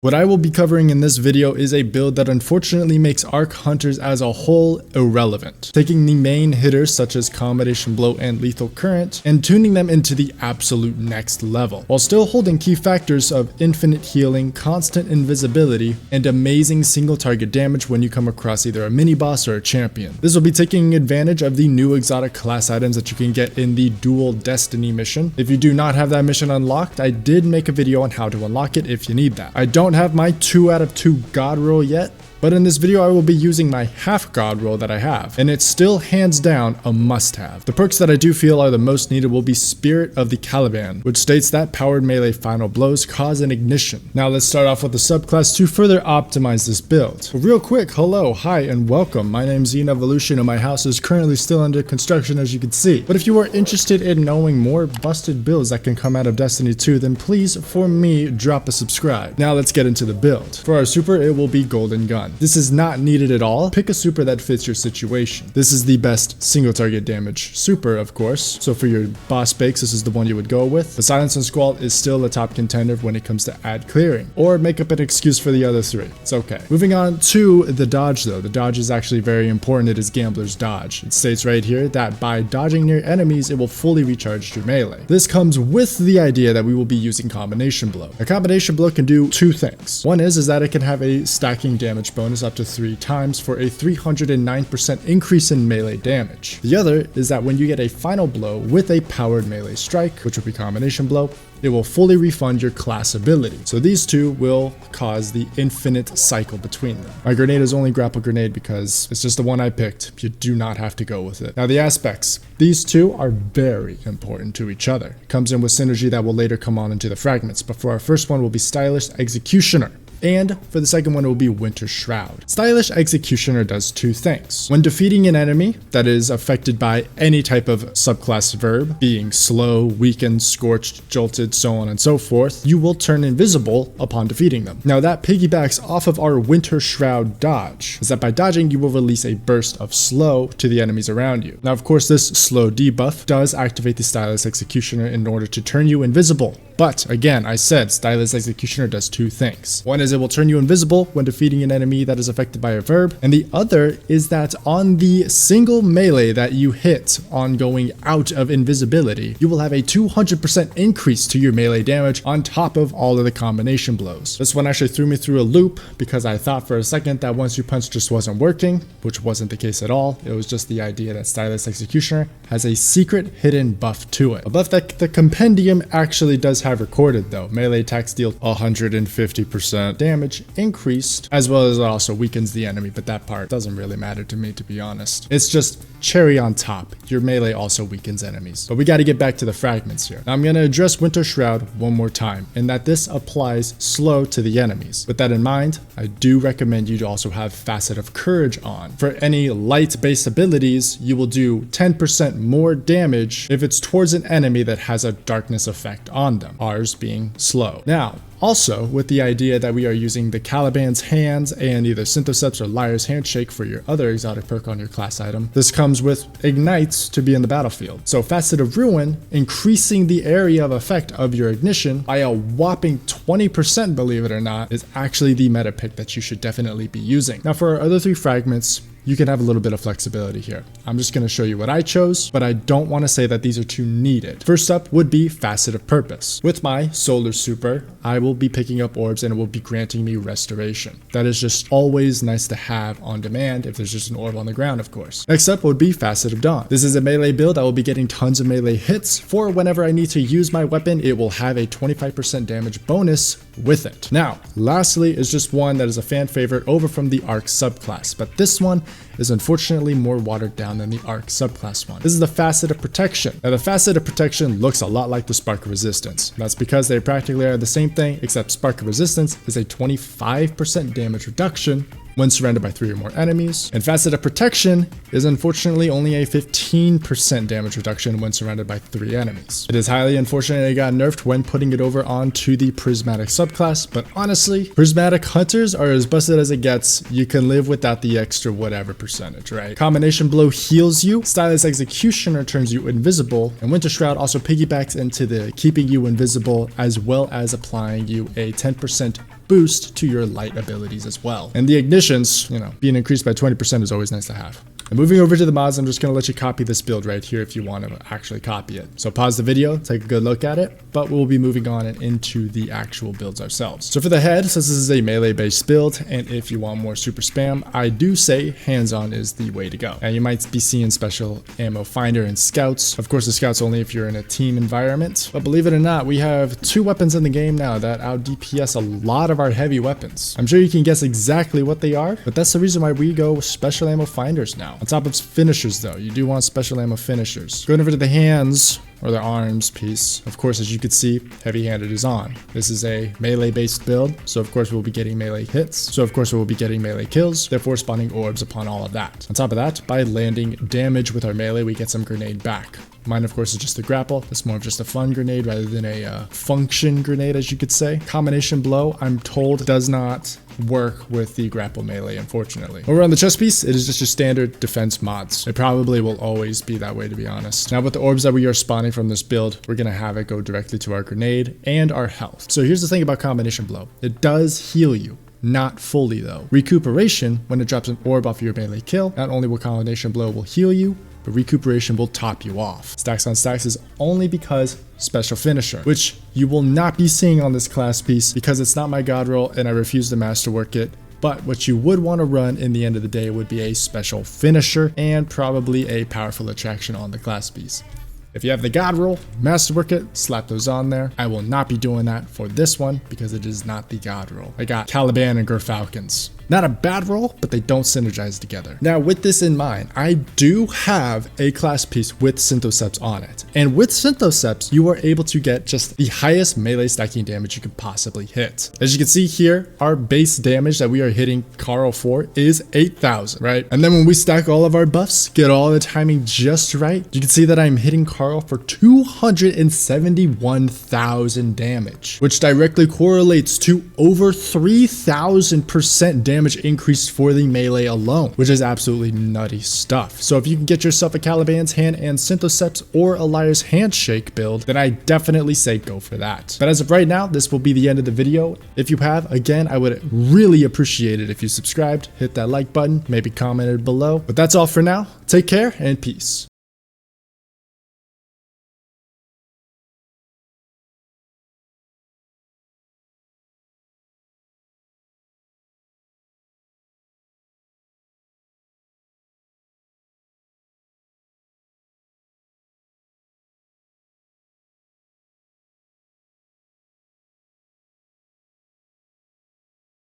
What I will be covering in this video is a build that unfortunately makes Arc Hunters as a whole irrelevant, taking the main hitters such as Combination Blow and Lethal Current and tuning them into the absolute next level, while still holding key factors of infinite healing, constant invisibility, and amazing single target damage when you come across either a mini boss or a champion. This will be taking advantage of the new exotic class items that you can get in the Dual Destiny mission. If you do not have that mission unlocked, I did make a video on how to unlock it if you need that. I don't have my 2 out of 2 god roll yet, but in this video I will be using my half god roll that I have, and it's still hands down a must-have. The perks that I do feel are the most needed will be Spirit of the Caliban, which states that powered melee final blows cause an ignition. Now let's start off with the subclass to further optimize this build. But real quick, hello, hi, and welcome. My name's Evolution and my house is currently still under construction, as you can see. But if you are interested in knowing more busted builds that can come out of Destiny 2, then please, for me, drop a subscribe. Now let's get into the build. For our super, it will be Golden Gun. This is not needed at all. Pick a super that fits your situation. This is the best single target damage super, of course. So for your boss bakes, this is the one you would go with. The Silence and Squall is still a top contender when it comes to ad clearing, or make up an excuse for the other 3. It's okay. Moving on to the dodge though. The dodge is actually very important. It is Gambler's Dodge. It states right here that by dodging near enemies, it will fully recharge your melee. This comes with the idea that we will be using Combination Blow. A Combination Blow can do 2 things. One is that it can have a stacking damage bonus up to 3 times for a 309% increase in melee damage. The other is that when you get a final blow with a powered melee strike, which will be Combination Blow, it will fully refund your class ability. So these 2 will cause the infinite cycle between them. My grenade is only grapple grenade because it's just the one I picked. You do not have to go with it. Now the aspects. These 2 are very important to each other. It comes in with synergy that will later come on into the fragments, but for our first one will be Stylish Executioner. And for the second one, it will be Winter Shroud. Stylish Executioner does 2 things. When defeating an enemy that is affected by any type of subclass verb, being slow, weakened, scorched, jolted, so on and so forth, you will turn invisible upon defeating them. Now that piggybacks off of our Winter Shroud dodge, is that by dodging, you will release a burst of slow to the enemies around you. Now, of course, this slow debuff does activate the Stylish Executioner in order to turn you invisible. But again, I said Stylish Executioner does 2 things. One is it will turn you invisible when defeating an enemy that is affected by a verb, and the other is that on the single melee that you hit on going out of invisibility, you will have a 200% increase to your melee damage on top of all of the combination blows. This one actually threw me through a loop because I thought for a second that once you punch just wasn't working, which wasn't the case at all. It was just the idea that Stylish Executioner has a secret hidden buff to it. A buff that the compendium actually does have recorded though. Melee attacks deal 150% damage increased, as well as it also weakens the enemy, but that part doesn't really matter to me, to be honest. It's just cherry on top. Your melee also weakens enemies. But we got to get back to the fragments here. Now I'm going to address Winter Shroud one more time, and that this applies slow to the enemies. With that in mind, I do recommend you to also have Facet of Courage on. For any light-based abilities, you will do 10% more damage if it's towards an enemy that has a darkness effect on them, ours being slow. Now, also, with the idea that we are using the Caliban's Hands and either Synthoceps or Liar's Handshake for your other exotic perk on your class item, this comes with Ignites to be in the battlefield. So Facet of Ruin, increasing the area of effect of your ignition by a whopping 20%, believe it or not, is actually the meta pick that you should definitely be using. Now for our other 3 fragments, you can have a little bit of flexibility here. I'm just going to show you what I chose, but I don't want to say that these are 2 needed. First up would be Facet of Purpose. With my Solar Super, I will be picking up orbs and it will be granting me restoration. That is just always nice to have on demand if there's just an orb on the ground, of course. Next up would be Facet of Dawn. This is a melee build. I will be getting tons of melee hits. For whenever I need to use my weapon, it will have a 25% damage bonus with it. Now, lastly is just one that is a fan favorite over from the Arc subclass, but this one is unfortunately more watered down than the Arc subclass one. This is the Facet of Protection. Now the Facet of Protection looks a lot like the Spark of Resistance. That's because they practically are the same thing, except Spark of Resistance is a 25% damage reduction when surrounded by 3 or more enemies, and Facet of Protection is unfortunately only a 15% damage reduction when surrounded by 3 enemies. It is highly unfortunate it got nerfed when putting it over onto the Prismatic subclass, but honestly, Prismatic Hunters are as busted as it gets. You can live without the extra whatever percentage, right? Combination Blow heals you, Stylish Executioner turns you invisible, and Winter Shroud also piggybacks into the keeping you invisible as well as applying you a 10% boost to your light abilities as well. And the ignitions, being increased by 20% is always nice to have. And moving over to the mods, I'm just going to let you copy this build right here if you want to actually copy it. So pause the video, take a good look at it, but we'll be moving on and into the actual builds ourselves. So for the head, since this is a melee based build, and if you want more super spam, I do say hands-on is the way to go. And you might be seeing special ammo finder and scouts. Of course, the scouts only if you're in a team environment, but believe it or not, we have 2 weapons in the game now that out DPS a lot of our heavy weapons. I'm sure you can guess exactly what they are, but that's the reason why we go with special ammo finders now. On top of finishers though, you do want special ammo finishers. Going over to the hands, or the arms piece, of course, as you can see, heavy-handed is on. This is a melee-based build, so of course we'll be getting melee hits, so of course we'll be getting melee kills, therefore spawning orbs upon all of that. On top of that, by landing damage with our melee, we get some grenade back. Mine, of course, is just a grapple. That's more of just a fun grenade rather than a function grenade, as you could say. Combination blow, I'm told, does not work with the grapple melee, unfortunately. Over on the chest piece, it is just your standard defense mods. It probably will always be that way, to be honest. Now with the orbs that we are spawning from this build, we're gonna have it go directly to our grenade and our health. So here's the thing about combination blow. It does heal you. Not fully though. Recuperation, when it drops an orb off your melee kill, not only will combination blow will heal you, but recuperation will top you off. Stacks on stacks is only because special finisher, which you will not be seeing on this class piece because it's not my god roll and I refuse to masterwork it. But what you would want to run in the end of the day would be a special finisher and probably a powerful attraction on the class piece. If you have the god roll, masterwork it, slap those on there. I will not be doing that for this one because it is not the god roll. I got Caliban and Gerfalcons. Not a bad roll, but they don't synergize together. Now, with this in mind, I do have a class piece with Synthoceps on it. And with Synthoceps, you are able to get just the highest melee stacking damage you can possibly hit. As you can see here, our base damage that we are hitting Carl for is 8,000, right? And then when we stack all of our buffs, get all the timing just right, you can see that I'm hitting Carl for 271,000 damage, which directly correlates to over 3,000% damage increased for the melee alone, which is absolutely nutty stuff. So if you can get yourself a Caliban's hand and Synthoceps or a Liar's Handshake build, then I definitely say go for that. But as of right now, this will be the end of the video. If you have, again, I would really appreciate it if you subscribed, hit that like button, maybe commented below. But that's all for now. Take care and peace.